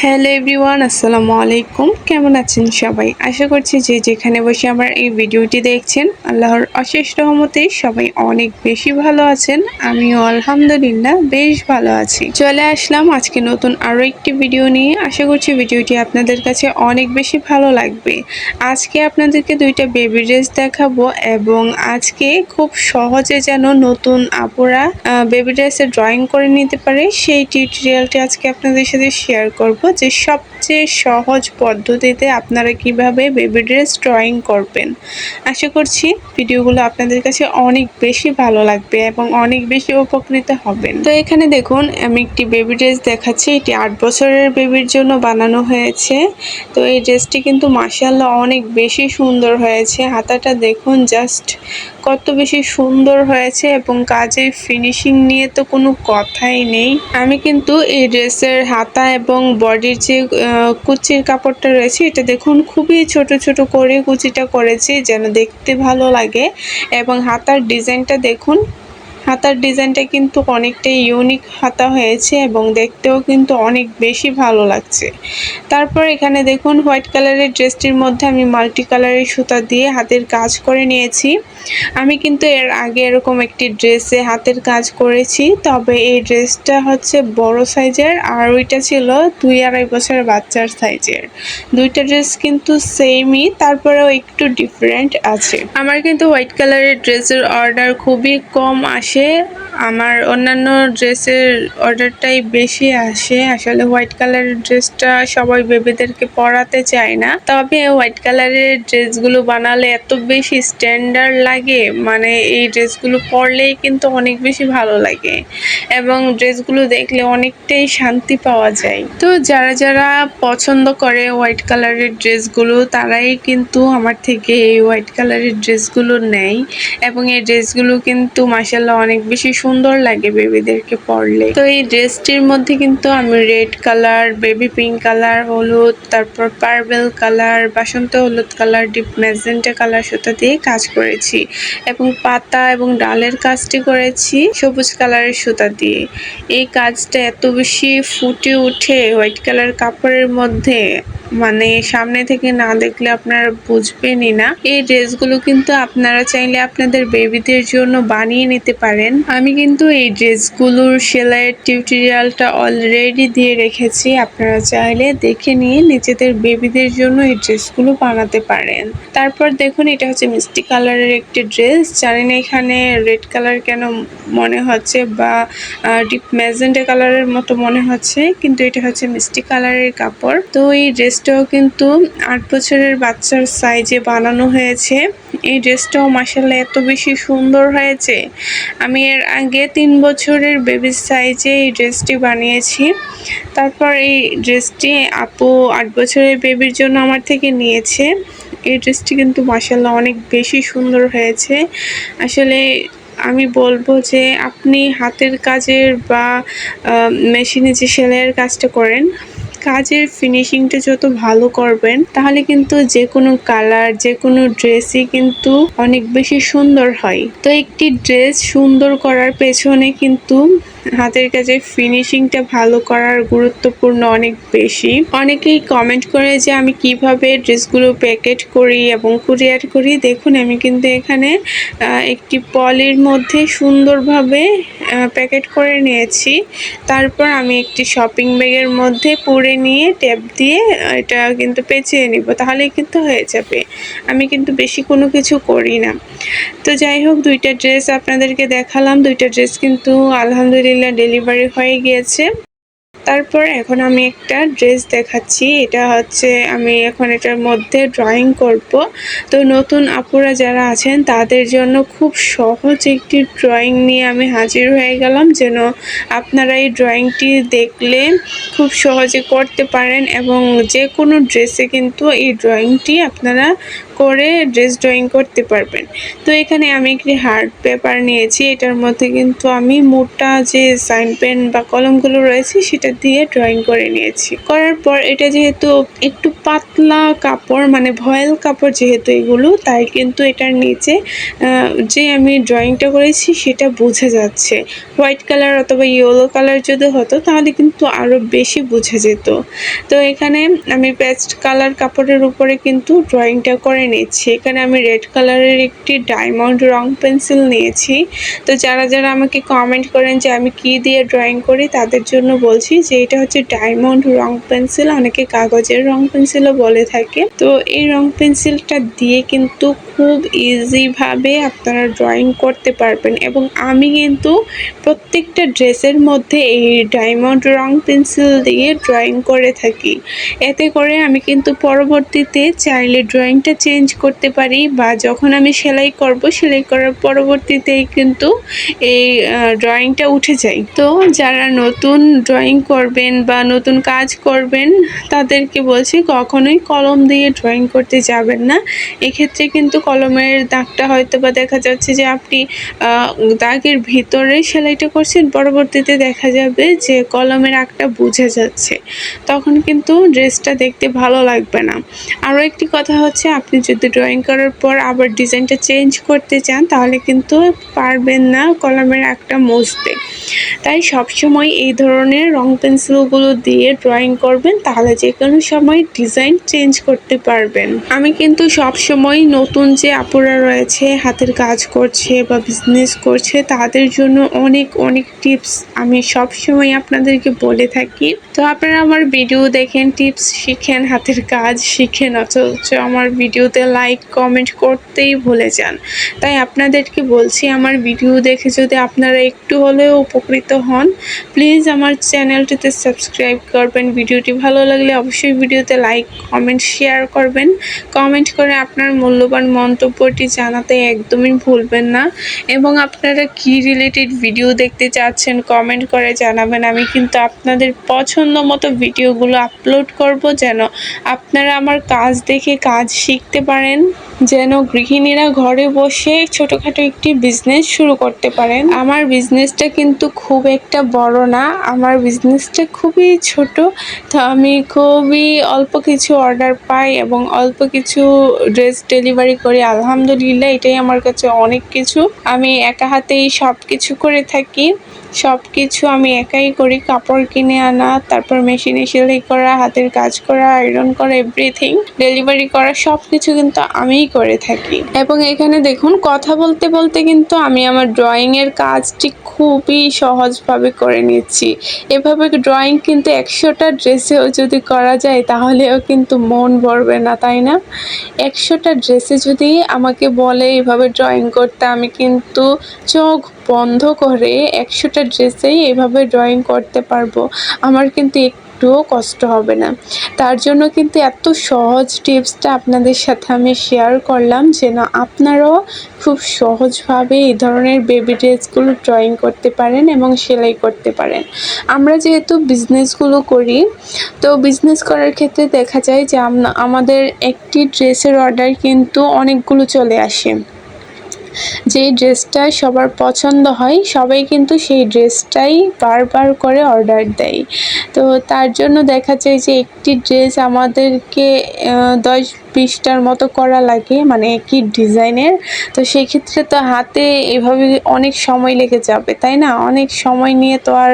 Hello everyone, আসসালামু আলাইকুম। কেমন আছেন সবাই? আশা করছি যে যেখানে বসে আমার এই ভিডিওটি দেখছেন আল্লাহর অশেষ রহমতে সবাই অনেক বেশি ভালো আছেন। আমিও আলহামদুলিল্লাহ বেশ ভালো আছি। চলে আসলাম আজকে নতুন আরও একটি ভিডিও নিয়ে। আশা করছি ভিডিওটি আপনাদের কাছে অনেক বেশি ভালো লাগবে। আজকে আপনাদেরকে দুইটা বেবি ড্রেস দেখাবো এবং আজকে খুব সহজে যেন নতুন আপুরা বেবি ড্রেসে ড্রয়িং করে নিতে পারে সেই টিউটোরিয়ালটি আজকে আপনাদের সাথে শেয়ার করব, যে সবচেয়ে সহজ পদ্ধতিতে আপনারা কিভাবে বেবি ড্রেস ড্রয়িং করবেন। আশা করছি ভিডিওগুলো আপনাদের কাছে অনেক বেশি ভালো লাগবে এবং অনেক বেশি উপকৃত হবেন। তো এখানে দেখুন আমি একটি বেবি ড্রেস দেখাচ্ছি। এটি 8 বছরের বেবির জন্য বানানো হয়েছে। তো এই ড্রেসটি কিন্তু মাশাআল্লাহ অনেক বেশি সুন্দর হয়েছে। হাতাটা দেখুন জাস্ট কত বেশি সুন্দর হয়েছে এবং কাজের ফিনিশিং নিয়ে তো কোনো কথাই নেই। আমি কিন্তু এই ড্রেসের হাতা এবং বডির যে কুচির কাপড়টা রয়েছে এটা দেখুন খুবই ছোট ছোট করে কুচিটা করেছি যেন দেখতে ভালো লাগে। এবং হাতার ডিজাইনটা দেখুন, হাতার ডিজাইনটা কিন্তু অনেকটাই ইউনিক হাতা হয়েছে এবং দেখতেও কিন্তু অনেক বেশি ভালো লাগছে। তারপর এখানে দেখুন হোয়াইট কালারের ড্রেসটির মধ্যে আমি মাল্টি কালারের সুতা দিয়ে হাতের কাজ করে নিয়েছি। আমি কিন্তু এর আগে এরকম একটি ড্রেসে হাতের কাজ করেছি, তবে এই ড্রেসটা হচ্ছে বড় সাইজের আর ওইটা ছিল 2-2.5 বছরের বাচ্চার সাইজের। দুইটা ড্রেস কিন্তু সেমই, তারপরেও একটু ডিফারেন্ট আছে। আমার কিন্তু হোয়াইট কালারের ড্রেসের অর্ডার খুবই কম আসে। আমার অন্যান্য ড্রেসের অর্ডারটাই বেশি আসে। আসলে হোয়াইট কালারের ড্রেসটা সবাই বেবিদেরকে পরাতে চায় না, তবে হোয়াইট কালারের ড্রেসগুলো বানালে এত বেশি স্ট্যান্ডার্ড লাগে, মানে এই ড্রেসগুলো পরলেই কিন্তু অনেক বেশি ভালো লাগে এবং ড্রেসগুলো দেখলে অনেকটাই শান্তি পাওয়া যায়। তো যারা যারা পছন্দ করে হোয়াইট কালারের ড্রেসগুলো তারাই কিন্তু আমার থেকে এই হোয়াইট কালারের ড্রেসগুলো নেয় এবং এই ড্রেসগুলো কিন্তু মাশাআল্লাহ অনেক বেশি সুন্দর লাগে বেবিদেরকে পরলে। তো এই ড্রেসটির মধ্যে কিন্তু আমি red colour, baby pink colour, হলুদ, তারপর পার্পল কালার, বাসন্তী হলুদ কালার, ডিপ ম্যাজেন্টা কালার সুতা দিয়ে কাজ করেছি এবং পাতা এবং ডালের কাজটি করেছি সবুজ কালারের সুতা দিয়ে। এই কাজটা এত বেশি ফুটে উঠে হোয়াইট কালার কাপড়ের মধ্যে, মানে সামনে থেকে না দেখলে আপনারা বুঝবেনই না। এই ড্রেসগুলো কিন্তু আপনারা চাইলে আপনাদের বেবিদের জন্য বানিয়ে নিতে পারেন। আমি কিন্তু এই ড্রেসগুলোর সেলাইয়ের টিউটোরিয়ালটা অলরেডি দিয়ে রেখেছি, আপনারা চাইলে দেখে নিয়ে নিজেদের বেবিদের জন্য এই ড্রেসগুলো বানাতে পারেন। তারপর দেখুন এটা হচ্ছে মিষ্টি কালারের একটি ড্রেস। জানি না এখানে রেড কালার কেন মনে হচ্ছে বা ডিপ ম্যাজেন্টা কালারের মতো মনে হচ্ছে, কিন্তু এটা হচ্ছে মিষ্টি কালারের কাপড়। তো এই ড্রেসটাও কিন্তু 8 বছরের বাচ্চার সাইজে বানানো হয়েছে। এই ড্রেসটাও মাশাআল্লাহ এত বেশি সুন্দর হয়েছে। আমি এর আগে 3 বছরের বেবির সাইজে এই ড্রেসটি বানিয়েছি। তারপর এই ড্রেসটি আপু 8 বছরের বেবির জন্য আমার থেকে নিয়েছে। এই ড্রেসটি কিন্তু মাশাআল্লাহ অনেক বেশি সুন্দর হয়েছে। আসলে আমি বলবো যে আপনি হাতের কাজের বা মেশিনে যে সেলাইয়ের কাজটা করেন, কাজের ফিনিশিংটা যত ভালো করবেন তাহলে কিন্তু যে কোনো কালার, যে কোনো ড্রেসই কিন্তু অনেক বেশি সুন্দর হয়। তো একটি ড্রেস সুন্দর করার পেছনে কিন্তু হাতের কাজের ফিনিশিংটা ভালো করার গুরুত্বপূর্ণ অনেক বেশি। অনেকেই কমেন্ট করে যে আমি কিভাবে ড্রেসগুলো প্যাকেট করি এবং কুরিয়ার করি। দেখুন আমি কিন্তু এখানে একটি পলির মধ্যে সুন্দরভাবে প্যাকেট করে নিয়েছি। তারপর আমি একটি শপিং ব্যাগের মধ্যে পুরে নিয়ে ট্যাপ দিয়ে এটা কিন্তু পেঁচিয়ে নিব, তাহলেই কিন্তু হয়ে যাবে। আমি কিন্তু বেশি কোনো কিছু করি না। তো যাই হোক, দুইটা ড্রেস আপনাদেরকে দেখালাম। দুইটা ড্রেস কিন্তু আলহামদুলিল্লাহ ডেলিভারি হয়ে গিয়েছে। তারপর এখন আমি একটা ড্রেস দেখাচ্ছি। এটা হচ্ছে আমি এখন এটার মধ্যে ড্রয়িং করব। তো নতুন আপুরা যারা আছেন তাদের জন্য খুব সহজ একটি ড্রয়িং নিয়ে আমি হাজির হয়ে গেলাম, যেন আপনারা এই ড্রয়িংটি দেখলে খুব সহজে করতে পারেন এবং যে কোনো ড্রেসে কিন্তু এই ড্রয়িংটি আপনারা করে ড্রেস ড্রয়িং করতে পারবেন। তো এখানে আমি একটি হার্ড পেপার নিয়েছি। এটার মধ্যে কিন্তু আমি মোটা যে সাইন পেন বা কলমগুলো রয়েছে সেটা দিয়ে ড্রয়িং করে নিয়েছি। করার পর এটা যেহেতু একটু পাতলা কাপড়, মানে ভয়েল কাপড় যেহেতু এগুলো, তাই কিন্তু এটার নিচে যে আমি ড্রয়িংটা করেছি সেটা বোঝা যাচ্ছে। হোয়াইট কালার অথবা ইয়েলো কালার যদি হতো তাহলে কিন্তু আরও বেশি বোঝা যেত। তো এখানে আমি পেস্ট কালার কাপড়ের উপরে কিন্তু ড্রয়িংটা করে নিচ্ছি। এখানে আমি রেড কালারের একটি ডায়মন্ড রং পেন্সিল নিয়েছি। তো যারা যারা আমাকে কমেন্ট করেন যে আমি কি দিয়ে ড্রয়িং করি, তাদের জন্য বলছি যে এটা হচ্ছে ডায়মন্ড রং পেন্সিল, অনেকে কাগজের রং পেন্সিলও বলে থাকে। তো এই রং পেন্সিলটা দিয়ে কিন্তু খুব ইজিভাবে আপনারা ড্রয়িং করতে পারবেন, এবং আমি কিন্তু প্রত্যেকটা ড্রেসের মধ্যে এই ডায়মন্ড রং পেন্সিল দিয়ে ড্রয়িং করে থাকি। এতে করে আমি কিন্তু পরবর্তীতে চাইলে ড্রয়িংটা চেঞ্জ করতে পারি, বা যখন আমি সেলাই করব, সেলাই করার পরবর্তীতেই কিন্তু এই ড্রয়িংটা উঠে যায়। তো যারা নতুন ড্রয়িং করবেন বা নতুন কাজ করবেন, তাদেরকে বলছি কখনোই কলম দিয়ে ড্রয়িং করতে যাবেন না। এক্ষেত্রে কিন্তু কলমের দাগটা হয়তো বা দেখা যাচ্ছে যে আপনি দাগের ভিতরে সেলাইটা করছেন, পরবর্তীতে দেখা যাবে যে কলমের আঁকটা বোঝা যাচ্ছে, তখন কিন্তু ড্রেসটা দেখতে ভালো লাগবে না। আরও একটি কথা হচ্ছে, আপনি যদি ড্রয়িং করার পর আবার ডিজাইনটা চেঞ্জ করতে চান, তাহলে কিন্তু পারবেন না কলমের আঁকটা মুছতে। তাই সবসময় এই ধরনের রং পেন্সিলগুলো দিয়ে ড্রয়িং করবেন, তাহলে যে কোনো সময় ডিজাইন চেঞ্জ করতে পারবেন। আমি কিন্তু সবসময় নতুন যে আপুরা রয়েছে, হাতের কাজ করছে বা বিজনেস করছে, তাদের জন্য অনেক অনেক টিপস আমি সবসময় আপনাদেরকে বলে থাকি। তো আপনারা আমার ভিডিও দেখেন, টিপস শিখেন, হাতের কাজ শিখেন, অথচ আমার ভিডিওতে লাইক কমেন্ট করতেই ভুলে যান। তাই আপনাদেরকে বলছি, আমার ভিডিও দেখে যদি আপনারা একটু হলেও উপকৃত হন, প্লিজ আমার চ্যানেলটিতে সাবস্ক্রাইব করবেন। ভিডিওটি ভালো লাগলে অবশ্যই ভিডিওতে লাইক কমেন্ট শেয়ার করবেন। কমেন্ট করে আপনার মূল্যবান মন্তব্যটি জানাতে একদমই ভুলবেন না, এবং আপনারা কি রিলেটেড ভিডিও দেখতে চাচ্ছেন কমেন্ট করে জানাবেন। আমি কিন্তু আপনাদের পছন্দ মতো ভিডিওগুলো আপলোড করব, যেন আপনারা আমার কাজ দেখে কাজ শিখতে পারেন, যেন গৃহিণীরা ঘরে বসে ছোটোখাটো একটি বিজনেস শুরু করতে পারেন। আমার বিজনেসটা কিন্তু খুব একটা বড় না, আমার বিজনেসটা খুবই ছোট। তো আমি খুবই অল্প কিছু অর্ডার পাই এবং অল্প কিছু ড্রেস ডেলিভারি করি। আলহামদুলিল্লাহ, এটাই আমার কাছে অনেক কিছু। আমি একা হাতেই সব কিছু করে থাকি। সব কিছু আমি একাই করি, কাপড় কিনে আনা, তারপর মেশিনে সেলাই করা, হাতের কাজ করা, আয়রন করা, এভরিথিং ডেলিভারি করা, সব কিছু কিন্তু আমিই করে থাকি। এবং এখানে দেখুন, কথা বলতে বলতে কিন্তু আমি আমার ড্রয়িংয়ের কাজটি খুবই সহজভাবে করে নিচ্ছি। এভাবে ড্রয়িং কিন্তু 100টা ড্রেসেও যদি করা যায়, তাহলেও কিন্তু মন ভরবে না, তাই না? 100টা ড্রেসে যদি আমাকে বলে এভাবে ড্রয়িং করতে, আমি কিন্তু চোখ বন্ধ করে 100টা ড্রেসেই এভাবে ড্রয়িং করতে পারবো। আমার কিন্তু একটুও কষ্ট হবে না। তার জন্য কিন্তু এত সহজ টিপসটা আপনাদের সাথে আমি শেয়ার করলাম, যেন আপনারাও খুব সহজভাবে এই ধরনের বেবি ড্রেসগুলো ড্রয়িং করতে পারেন এবং সেলাই করতে পারেন। আমরা যেহেতু বিজনেসগুলো করি, তো বিজনেস করার ক্ষেত্রে দেখা যায় যে আমাদের একটি ড্রেসের অর্ডার কিন্তু অনেকগুলো চলে আসে। যেই ড্রেসটা সবার পছন্দ হয়, সবাই কিন্তু সেই ড্রেসটাই বারবার করে অর্ডার দেয়। তো তার জন্য দেখা যায় যে একটি ড্রেস আমাদেরকে 10-20টার মতো করা লাগে, মানে একই ডিজাইনের। তো সেক্ষেত্রে তো হাতে এভাবে অনেক সময় লেগে যাবে, তাই না? অনেক সময় নিয়ে তো আর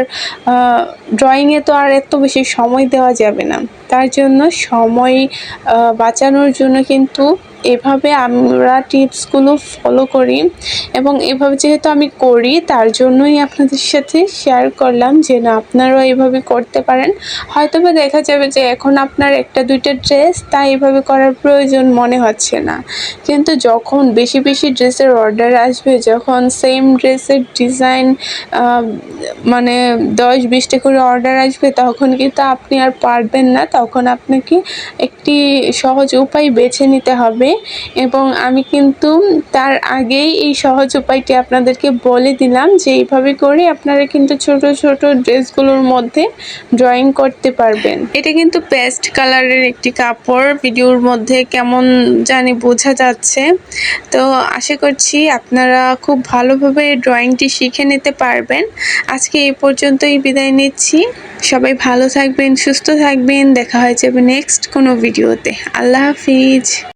ড্রয়িংয়ে তো আর এত বেশি সময় দেওয়া যাবে না। তার জন্য সময় বাঁচানোর জন্য কিন্তু এভাবে আমরা টিপসগুলো ফলো করি, এবং এভাবে যেহেতু আমি করি, তার জন্যই আপনাদের সাথে শেয়ার করলাম, যে না, আপনারাও এভাবে করতে পারেন। হয়তোবা দেখা যাবে যে এখন আপনার 1-2টা ড্রেস, তাই এভাবে করার প্রয়োজন মনে হচ্ছে না, কিন্তু যখন বেশি বেশি ড্রেসের অর্ডার আসবে, যখন সেম ড্রেসের ডিজাইন মানে 10-20টা করে অর্ডার আসবে, তখন কিন্তু আপনি আর পারবেন না। তখন আপনাকে একটি সহজ উপায় বেছে নিতে হবে, এবং আমি কিন্তু তার আগেই এই সহজ উপায়টি আপনাদেরকে বলে দিলাম, যে এইভাবে করে আপনারা কিন্তু ছোট ছোট ড্রেসগুলোর মধ্যে ড্রয়িং করতে পারবেন। এটা কিন্তু পেস্ট কালারের একটি কাপড়, ভিডিওর মধ্যে কেমন জানি বোঝা যাচ্ছে। তো আশা করছি আপনারা খুব ভালোভাবে ড্রয়িংটি শিখে নিতে পারবেন। আজকে এই পর্যন্তই বিদায় নিচ্ছি। সবাই ভালো থাকবেন, সুস্থ থাকবেন। দেখা হয়ে যাবে নেক্সট কোনো ভিডিওতে। আল্লাহ হাফিজ।